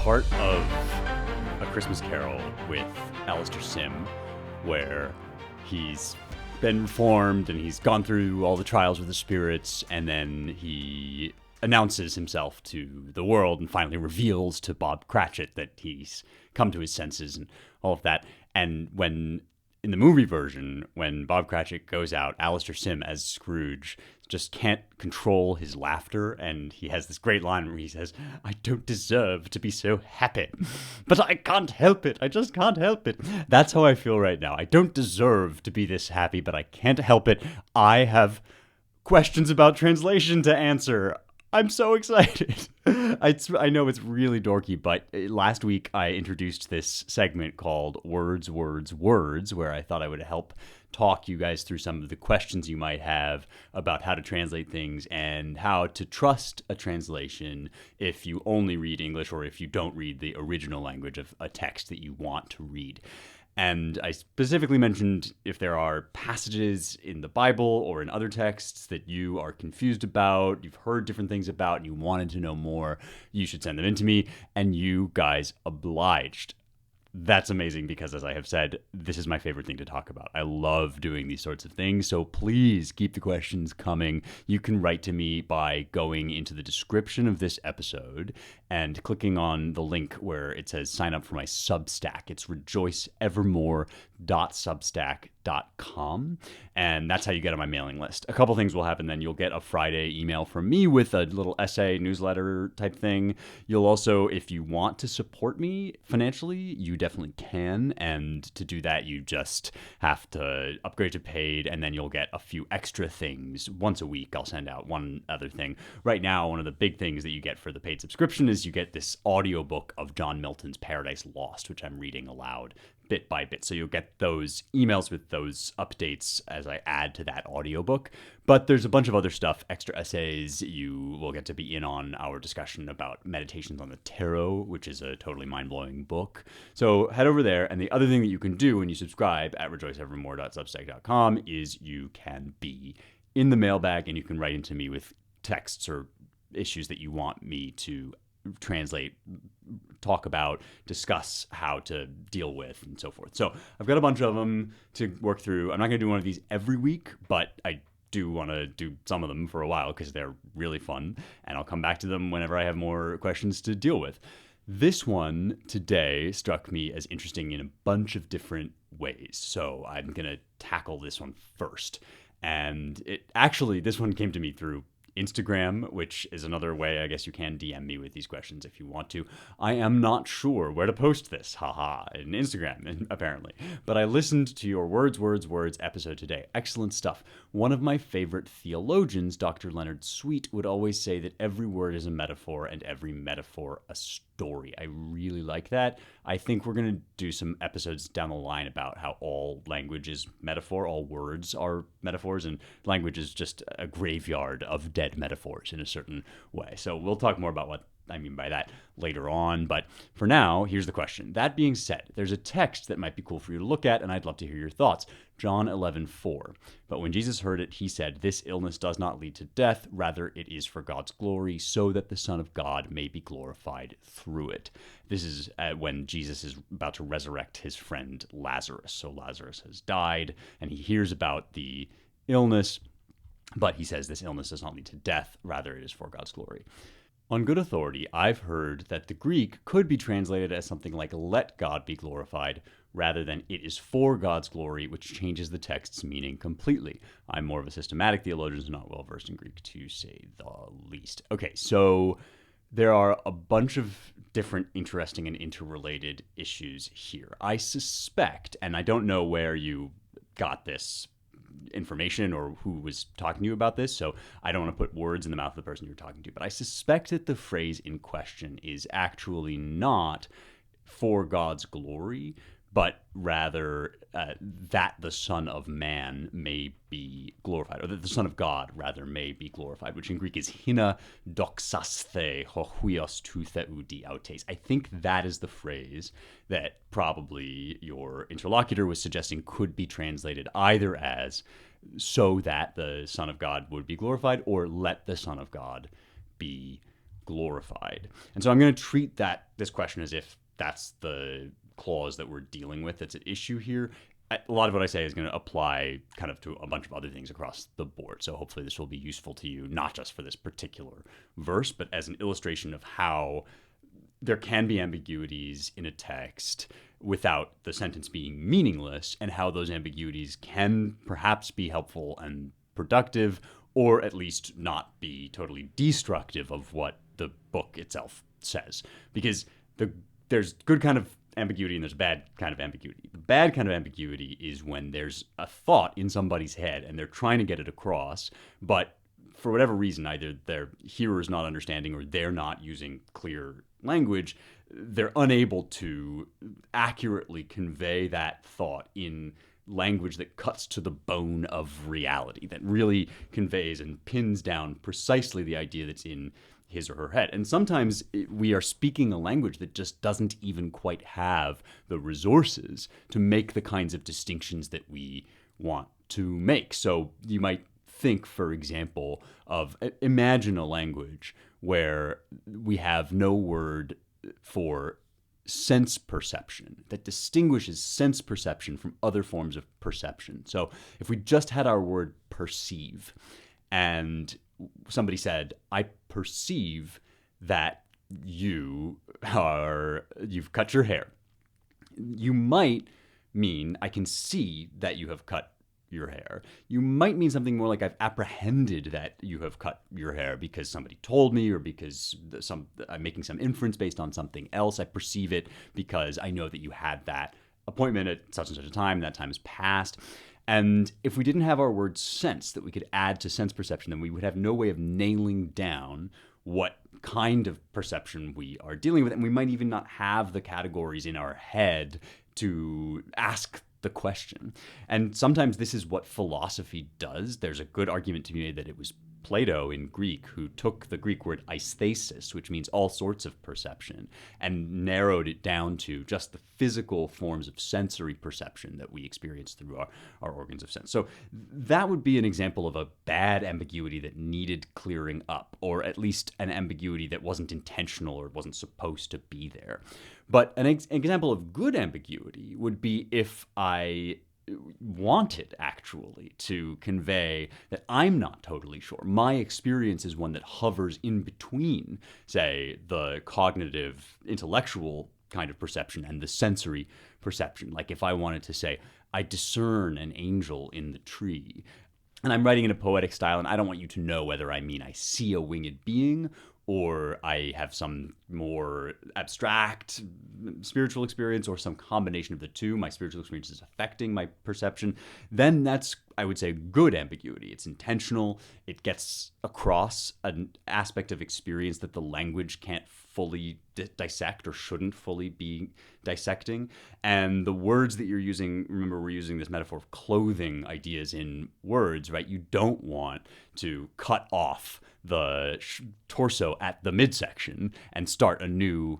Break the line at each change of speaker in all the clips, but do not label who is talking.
part of A Christmas Carol with Alistair Sim, where he's been reformed and he's gone through all the trials with the spirits, and then he announces himself to the world and finally reveals to Bob Cratchit that he's come to his senses and all of that. And when in the movie version, when Bob Cratchit goes out, Alistair Sim as Scrooge just can't control his laughter, and he has this great line where he says, "I don't deserve to be so happy, but I can't help it. I just can't help it." That's how I feel right now. I don't deserve to be this happy, but I can't help it. I have questions about translation to answer. I'm so excited. I know it's really dorky, but last week I introduced this segment called Words, Words, Words, where I thought I would help talk you guys through some of the questions you might have about how to translate things and how to trust a translation if you only read English or if you don't read the original language of a text that you want to read. And I specifically mentioned if there are passages in the Bible or in other texts that you are confused about, you've heard different things about, and you wanted to know more, you should send them in to me, and you guys obliged. That's amazing because, as I have said, this is my favorite thing to talk about. I love doing these sorts of things, so please keep the questions coming. You can write to me by going into the description of this episode and clicking on the link where it says sign up for my Substack. It's rejoiceevermore.substack.com, and that's how you get on my mailing list. A couple things will happen then. You'll get a Friday email from me with a little essay newsletter type thing. You'll also, if you want to support me financially, you definitely can, and to do that you just have to upgrade to paid, and then you'll get a few extra things. Once a week I'll send out one other thing. Right now, one of the big things that you get for the paid subscription is you get this audiobook of John Milton's Paradise Lost, which I'm reading aloud bit by bit. So you'll get those emails with those updates as I add to that audiobook. But there's a bunch of other stuff, extra essays. You will get to be in on our discussion about Meditations on the Tarot, which is a totally mind-blowing book. So head over there. And the other thing that you can do when you subscribe at rejoiceevermore.substack.com is you can be in the mailbag and you can write into me with texts or issues that you want me to translate, talk about, discuss how to deal with, and so forth. So I've got a bunch of them to work through. I'm not going to do one of these every week, but I do want to do some of them for a while because they're really fun, and I'll come back to them whenever I have more questions to deal with. This one today struck me as interesting in a bunch of different ways, so I'm going to tackle this one first. And this one came to me through Instagram, which is another way I guess you can DM me with these questions if you want to. I am not sure where to post this, in Instagram, apparently. But I listened to your Words, Words, Words episode today. Excellent stuff. One of my favorite theologians, Dr. Leonard Sweet, would always say that every word is a metaphor and every metaphor a story. I really like that. I think we're going to do some episodes down the line about how all language is metaphor, all words are metaphors, and language is just a graveyard of dead metaphors in a certain way. So we'll talk more about what I mean by that later on. But for now, here's the question. That being said, there's a text that might be cool for you to look at, and I'd love to hear your thoughts. John 11:4. But when Jesus heard it, he said, "This illness does not lead to death. Rather, it is for God's glory, so that the Son of God may be glorified through it." This is when Jesus is about to resurrect his friend Lazarus. So Lazarus has died, and he hears about the illness, but he says this illness does not lead to death. Rather, it is for God's glory. On good authority, I've heard that the Greek could be translated as something like "let God be glorified," rather than "it is for God's glory," which changes the text's meaning completely. I'm more of a systematic theologian, so not well-versed in Greek, to say the least. Okay, so there are a bunch of different interesting and interrelated issues here. I suspect, and I don't know where you got this information or who was talking to you about this, so I don't want to put words in the mouth of the person you're talking to, but I suspect that the phrase in question is actually not "for God's glory," but rather that the Son of Man may be glorified, or that the Son of God, rather, may be glorified, which in Greek is hina doxasthe ho huios tu theou diautes. I think that is the phrase that probably your interlocutor was suggesting could be translated either as "so that the Son of God would be glorified," or "let the Son of God be glorified. And so I'm going to treat this question as if that's the clause that we're dealing with that's at issue here. A lot of what I say is going to apply kind of to a bunch of other things across the board. So hopefully this will be useful to you, not just for this particular verse, but as an illustration of how there can be ambiguities in a text without the sentence being meaningless, and how those ambiguities can perhaps be helpful and productive, or at least not be totally destructive of what the book itself says. Because there's good kind of ambiguity and there's bad kind of ambiguity. The bad kind of ambiguity is when there's a thought in somebody's head and they're trying to get it across, but for whatever reason, either their hearer is not understanding or they're not using clear language, they're unable to accurately convey that thought in language that cuts to the bone of reality, that really conveys and pins down precisely the idea that's in his or her head. And sometimes we are speaking a language that just doesn't even quite have the resources to make the kinds of distinctions that we want to make. So you might think, for example, imagine a language where we have no word for sense perception that distinguishes sense perception from other forms of perception. So if we just had our word perceive, and somebody said, I perceive that you've cut your hair, you might mean, I can see that you have cut your hair. You might mean something more like, I've apprehended that you have cut your hair because somebody told me, or because I'm making some inference based on something else. I perceive it because I know that you had that appointment at such and such a time, and that time has passed. And if we didn't have our word sense that we could add to sense perception, then we would have no way of nailing down what kind of perception we are dealing with. And we might even not have the categories in our head to ask the question. And sometimes this is what philosophy does. There's a good argument to be made that it was Plato in Greek who took the Greek word aesthesis, which means all sorts of perception, and narrowed it down to just the physical forms of sensory perception that we experience through our organs of sense. So that would be an example of a bad ambiguity that needed clearing up, or at least an ambiguity that wasn't intentional or wasn't supposed to be there. But an example of good ambiguity would be if I wanted actually to convey that I'm not totally sure. My experience is one that hovers in between, say, the cognitive, intellectual kind of perception and the sensory perception. Like if I wanted to say, I discern an angel in the tree, and I'm writing in a poetic style, and I don't want you to know whether I mean I see a winged being or I have some more abstract spiritual experience, or some combination of the two. My spiritual experience is affecting my perception. Then that's, I would say, good ambiguity. It's intentional. It gets across an aspect of experience that the language can't fully dissect or shouldn't fully be dissecting. And the words that you're using, remember, we're using this metaphor of clothing ideas in words, right? You don't want to cut off the torso at the midsection and start a new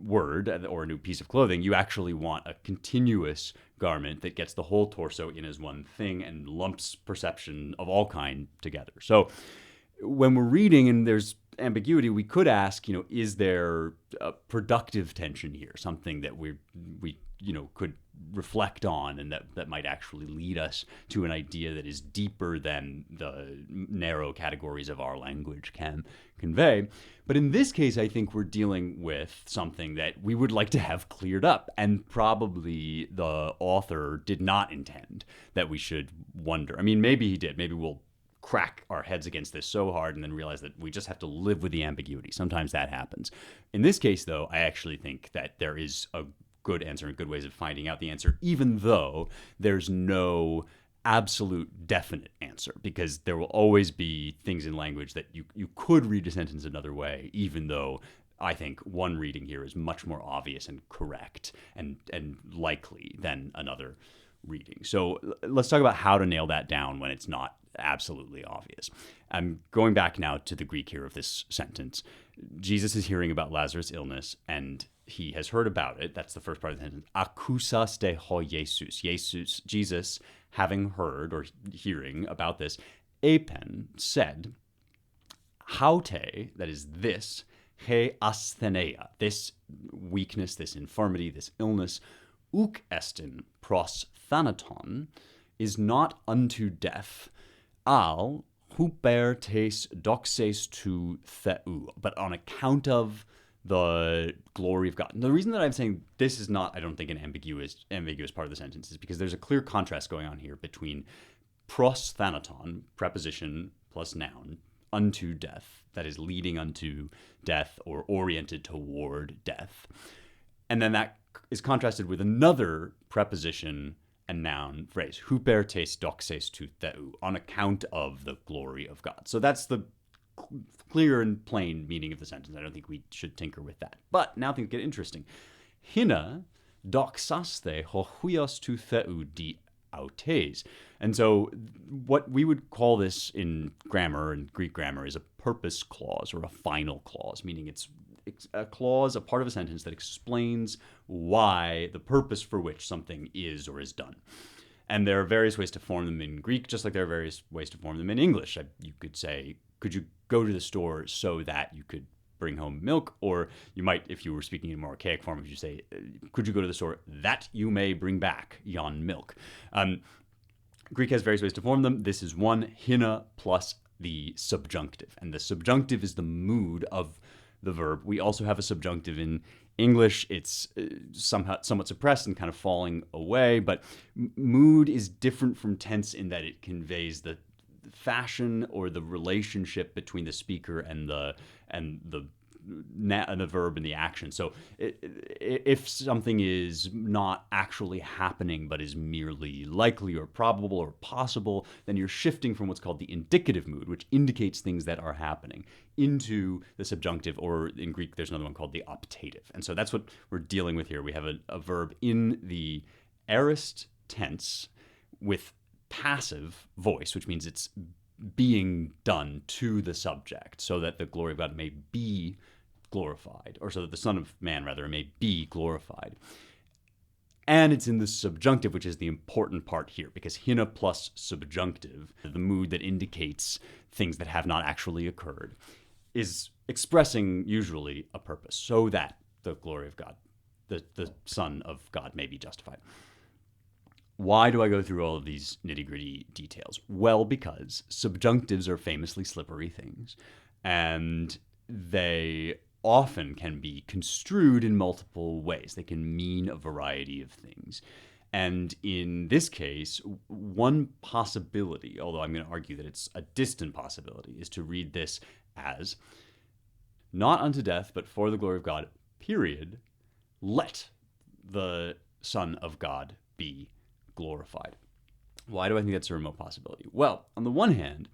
word or a new piece of clothing. You actually want a continuous garment that gets the whole torso in as one thing and lumps perception of all kind together. So when we're reading and there's ambiguity, we could ask, is there a productive tension here, something that we could reflect on, and that might actually lead us to an idea that is deeper than the narrow categories of our language can convey. But in this case, I think we're dealing with something that we would like to have cleared up, and probably the author did not intend that we should wonder. I mean, maybe he did. Maybe we'll crack our heads against this so hard and then realize that we just have to live with the ambiguity. Sometimes that happens. In this case, though, I actually think that there is a good answer and good ways of finding out the answer, even though there's no absolute definite answer, because there will always be things in language that you could read a sentence another way, even though I think one reading here is much more obvious and correct and likely than another reading. So let's talk about how to nail that down when it's not absolutely obvious. I'm going back now to the Greek here of this sentence. Jesus is hearing about Lazarus' illness, and he has heard about it. That's the first part of the sentence. Akousas de ho Jesus. Jesus, having heard or hearing about this, epen, said, haute, that is this, he astheneia, this weakness, this infirmity, this illness, uk estin pros thanaton, is not unto death, al huper tes doxes tu theu, but on account of the glory of God. And the reason that I'm saying this is not, I don't think, an ambiguous part of the sentence is because there's a clear contrast going on here between pros thanaton, preposition plus noun, unto death, that is leading unto death or oriented toward death. And then that is contrasted with another preposition and noun phrase, huper tes doxes tu theu, on account of the glory of God. So that's the clear and plain meaning of the sentence. I don't think we should tinker with that. But now things get interesting. Hina doxaste ho huios tu theu di autes. And so what we would call this in grammar, in Greek grammar, is a purpose clause or a final clause, meaning it's a clause, a part of a sentence that explains why, the purpose for which something is or is done. And there are various ways to form them in Greek, just like there are various ways to form them in English. You could say, could you go to the store so that you could bring home milk? Or you might, if you were speaking in a more archaic form, you say, could you go to the store that you may bring back yon milk? Greek has various ways to form them. This is one, hina plus the subjunctive. And the subjunctive is the mood of the verb. We also have a subjunctive in English. It's somewhat suppressed and kind of falling away, but mood is different from tense in that it conveys the fashion or the relationship between the speaker and the verb and the action. So if something is not actually happening but is merely likely or probable or possible, then you're shifting from what's called the indicative mood, which indicates things that are happening, into the subjunctive, or in Greek there's another one called the optative. And so that's what we're dealing with here. We have a verb in the aorist tense with passive voice, which means it's being done to the subject so that the glory of God may be glorified, or so that the Son of Man, rather, may be glorified. And it's in the subjunctive, which is the important part here, because hina plus subjunctive, the mood that indicates things that have not actually occurred, is expressing usually a purpose, so that the glory of God, the Son of God, may be justified. Why do I go through all of these nitty-gritty details? Well, because subjunctives are famously slippery things, and they often can be construed in multiple ways. They can mean a variety of things. And in this case, one possibility, although I'm going to argue that it's a distant possibility, is to read this as not unto death, but for the glory of God, period, let the Son of God be glorified. Why do I think that's a remote possibility? Well, on the one hand,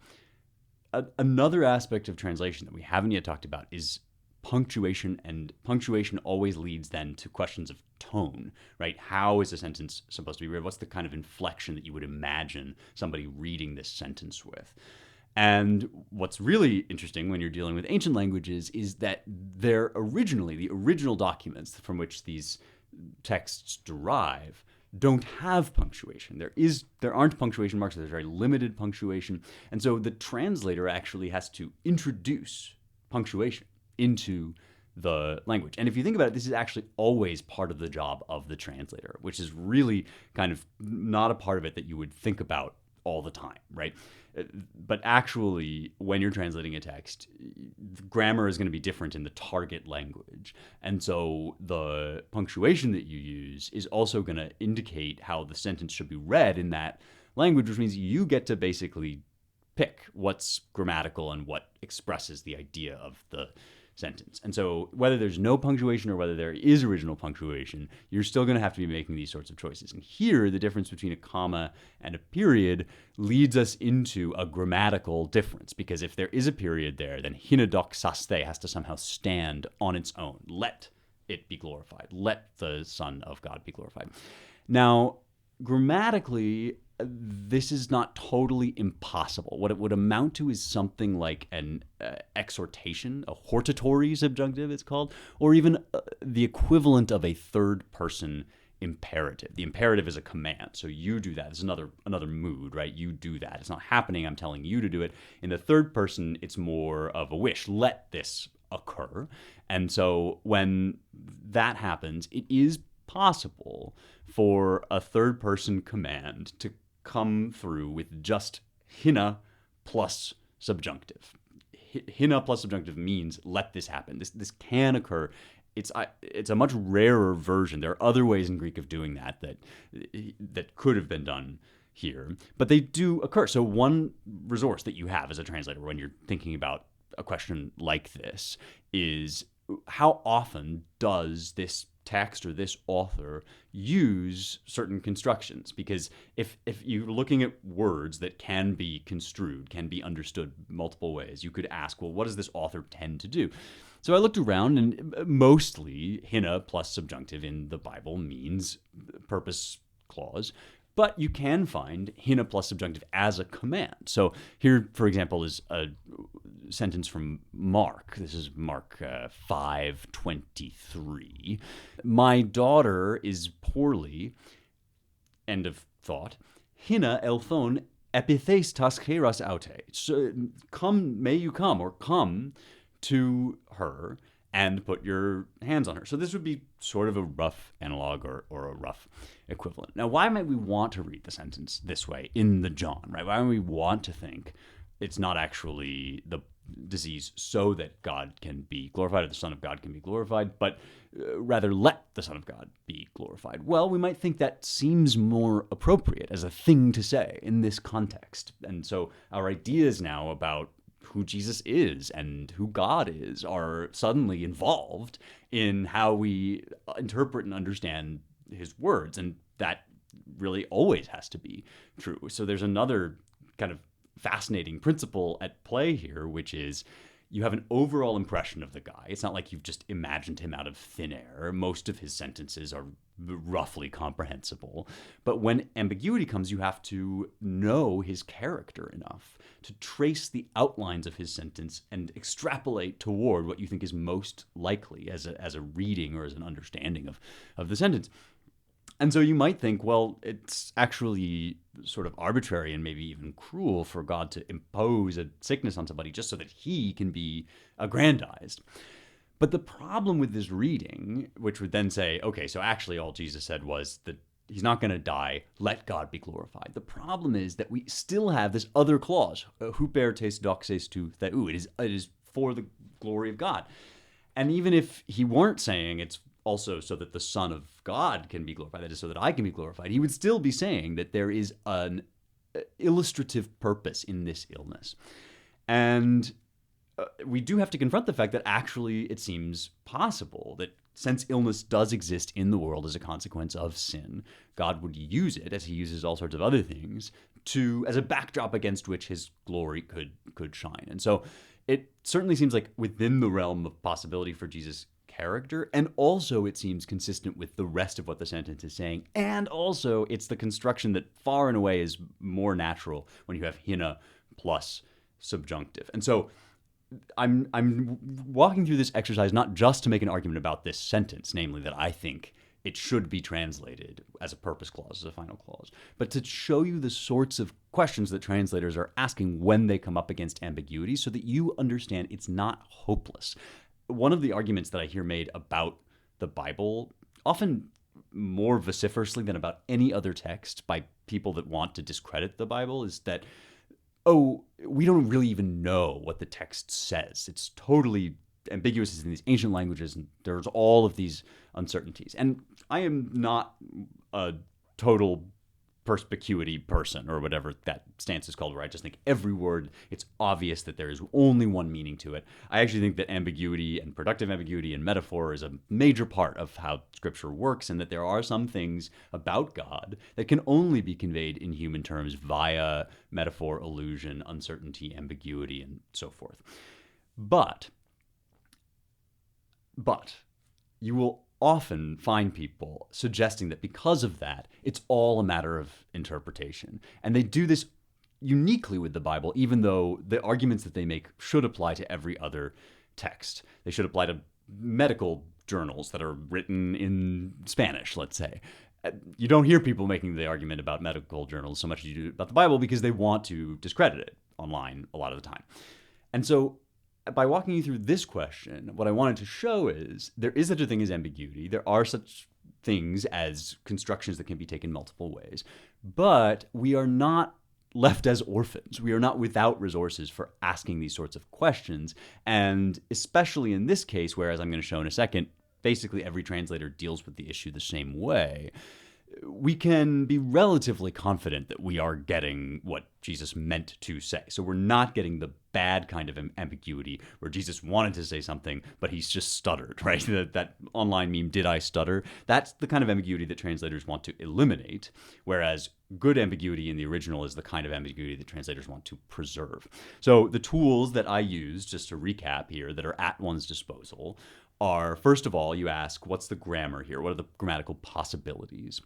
another aspect of translation that we haven't yet talked about is punctuation, and punctuation always leads then to questions of tone, right? How is a sentence supposed to be read? What's the kind of inflection that you would imagine somebody reading this sentence with? And what's really interesting when you're dealing with ancient languages is that the original documents from which these texts derive don't have punctuation. There aren't punctuation marks. There's very limited punctuation. And so the translator actually has to introduce punctuation into the language. And if you think about it, this is actually always part of the job of the translator, which is really kind of not a part of it that you would think about all the time, right? But actually, when you're translating a text, grammar is going to be different in the target language. And so the punctuation that you use is also going to indicate how the sentence should be read in that language, which means you get to basically pick what's grammatical and what expresses the idea of the sentence. And so whether there's no punctuation or whether there is original punctuation, you're still going to have to be making these sorts of choices. And here, the difference between a comma and a period leads us into a grammatical difference, because if there is a period there, then hinodoxaste has to somehow stand on its own. Let it be glorified. Let the Son of God be glorified. Now, grammatically, this is not totally impossible. What it would amount to is something like an exhortation, a hortatory subjunctive it's called, or even the equivalent of a third person imperative. The imperative is a command, so you do that. It's another mood, right? You do that. It's not happening. I'm telling you to do it. In the third person, it's more of a wish. Let this occur. And so when that happens, it is possible for a third person command to come through with just hina plus subjunctive. Hina plus subjunctive means let this happen. This can occur. It's a much rarer version. There are other ways in Greek of doing that could have been done here, but they do occur. So one resource that you have as a translator when you're thinking about a question like this is, how often does this text or this author use certain constructions? Because if you're looking at words that can be construed, can be understood multiple ways, you could ask, well, what does this author tend to do? So I looked around, and mostly hina plus subjunctive in the Bible means purpose clause, but you can find hina plus subjunctive as a command. So here, for example, is a sentence from Mark. This is Mark 5:23. My daughter is poorly, end of thought, hina elthon epithes tas cheras aute. So come, may you come, or come to her and put your hands on her. So this would be sort of a rough analog or a rough equivalent. Now, why might we want to read the sentence this way in the John, right? Why might we want to think it's not actually the disease so that God can be glorified, or the Son of God can be glorified, but rather let the Son of God be glorified? Well, we might think that seems more appropriate as a thing to say in this context. And so our ideas now about who Jesus is and who God is are suddenly involved in how we interpret and understand his words. And that really always has to be true. So there's another kind of fascinating principle at play here, which is you have an overall impression of the guy. It's not like you've just imagined him out of thin air. Most of his sentences are roughly comprehensible. But when ambiguity comes, you have to know his character enough to trace the outlines of his sentence and extrapolate toward what you think is most likely as a reading or as an understanding of the sentence. And so you might think, well, it's actually sort of arbitrary and maybe even cruel for God to impose a sickness on somebody just so that he can be aggrandized. But the problem with this reading, which would then say, okay, so actually all Jesus said was that he's not going to die, let God be glorified. The problem is that we still have this other clause, huper tes doxes tu theou. It is for the glory of God. And even if he weren't saying it's also so that the Son of God can be glorified, that is so that I can be glorified, he would still be saying that there is an illustrative purpose in this illness. And we do have to confront the fact that actually it seems possible that since illness does exist in the world as a consequence of sin, God would use it, as he uses all sorts of other things, as a backdrop against which his glory could shine. And so it certainly seems like within the realm of possibility for Jesus' character, and also it seems consistent with the rest of what the sentence is saying, and also it's the construction that far and away is more natural when you have hina plus subjunctive. And so I'm walking through this exercise not just to make an argument about this sentence, namely that I think it should be translated as a purpose clause, as a final clause, but to show you the sorts of questions that translators are asking when they come up against ambiguity so that you understand it's not hopeless. One of the arguments that I hear made about the Bible, often more vociferously than about any other text by people that want to discredit the Bible, is that, oh, we don't really even know what the text says. It's totally ambiguous in these ancient languages, and there's all of these uncertainties. And I am not a total perspicuity person, or whatever that stance is called, where I just think every word, it's obvious that there is only one meaning to it. I actually think that ambiguity and productive ambiguity and metaphor is a major part of how Scripture works, and that there are some things about God that can only be conveyed in human terms via metaphor, allusion, uncertainty, ambiguity, and so forth. But you will often find people suggesting that because of that, it's all a matter of interpretation. And they do this uniquely with the Bible, even though the arguments that they make should apply to every other text. They should apply to medical journals that are written in Spanish, let's say. You don't hear people making the argument about medical journals so much as you do about the Bible because they want to discredit it online a lot of the time. And so by walking you through this question, what I wanted to show is there is such a thing as ambiguity. There are such things as constructions that can be taken multiple ways, but we are not left as orphans. We are not without resources for asking these sorts of questions. And especially in this case, where, as I'm going to show in a second, basically every translator deals with the issue the same way, we can be relatively confident that we are getting what Jesus meant to say. So we're not getting the bad kind of ambiguity where Jesus wanted to say something, but he's just stuttered, right? That online meme, did I stutter? That's the kind of ambiguity that translators want to eliminate, whereas good ambiguity in the original is the kind of ambiguity that translators want to preserve. So the tools that I use, just to recap here, that are at one's disposal are, first of all, you ask, what's the grammar here? What are the grammatical possibilities?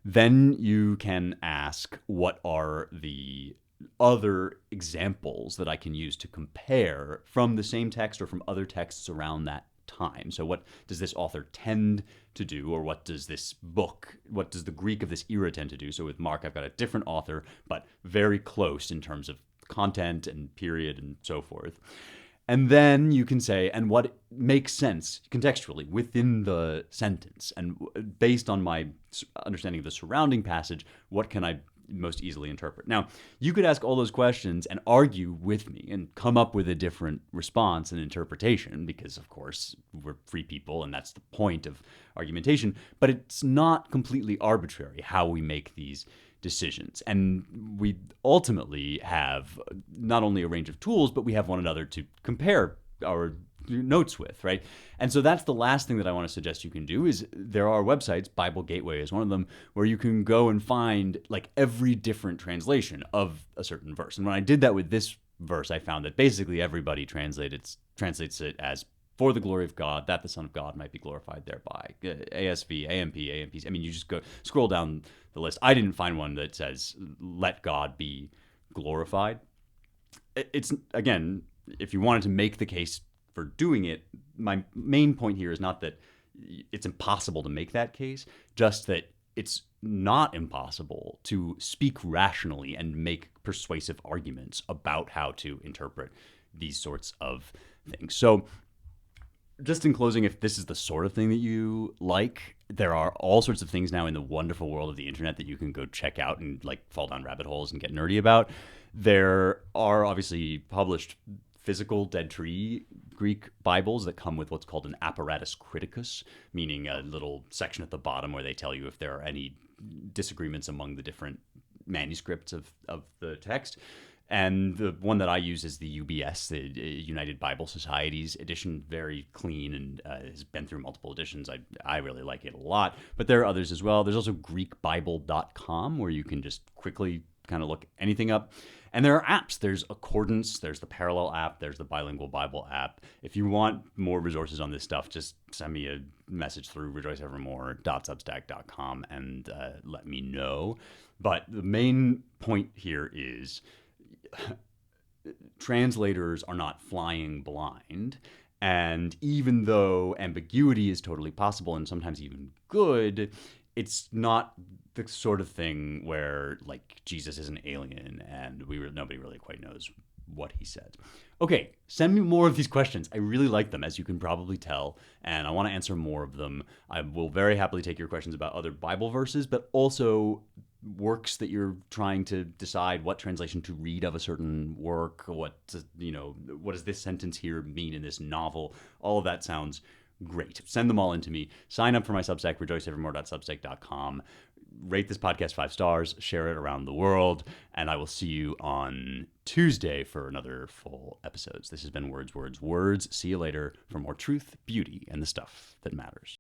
Then you can ask, what are the other examples that I can use to compare from the same text or from other texts around that time? So what does this author tend to do, or what does this book, what does the Greek of this era tend to do? So with Mark, I've got a different author, but very close in terms of content and period and so forth. And then you can say, and what makes sense contextually within the sentence. And based on my understanding of the surrounding passage, what can I most easily interpret? Now, you could ask all those questions and argue with me and come up with a different response and interpretation, because, of course, we're free people, and that's the point of argumentation. But it's not completely arbitrary how we make these decisions. And we ultimately have not only a range of tools, but we have one another to compare our notes with, right? And so that's the last thing that I want to suggest you can do is there are websites, Bible Gateway is one of them, where you can go and find like every different translation of a certain verse. And when I did that with this verse, I found that basically everybody translates it as for the glory of God, that the Son of God might be glorified thereby. ASV, AMP, AMPs. I mean, you just go scroll down the list. I didn't find one that says, let God be glorified. It's, again, if you wanted to make the case for doing it, my main point here is not that it's impossible to make that case, just that it's not impossible to speak rationally and make persuasive arguments about how to interpret these sorts of things. So, just in closing, if this is the sort of thing that you like, there are all sorts of things now in the wonderful world of the internet that you can go check out and like fall down rabbit holes and get nerdy about. There are obviously published physical dead tree Greek Bibles that come with what's called an apparatus criticus, meaning a little section at the bottom where they tell you if there are any disagreements among the different manuscripts of the text. And the one that I use is the UBS, the United Bible Society's edition, very clean and has been through multiple editions. I really like it a lot, but there are others as well. There's also GreekBible.com where you can just quickly kind of look anything up. And there are apps. There's Accordance, there's the Parallel app, there's the Bilingual Bible app. If you want more resources on this stuff, just send me a message through rejoiceevermore.substack.com and let me know. But the main point here is translators are not flying blind. And even though ambiguity is totally possible and sometimes even good, it's not the sort of thing where like Jesus is an alien and nobody really quite knows what he said. Okay, send me more of these questions. I really like them, as you can probably tell, and I want to answer more of them. I will very happily take your questions about other Bible verses, but also works that you're trying to decide what translation to read of a certain work, what does this sentence here mean in this novel? All of that sounds great. Send them all in to me. Sign up for my Substack, rejoiceevermore.substack.com. Rate this podcast 5 stars, share it around the world, and I will see you on Tuesday for another full episodes. This has been Words, Words, Words. See you later for more truth, beauty, and the stuff that matters.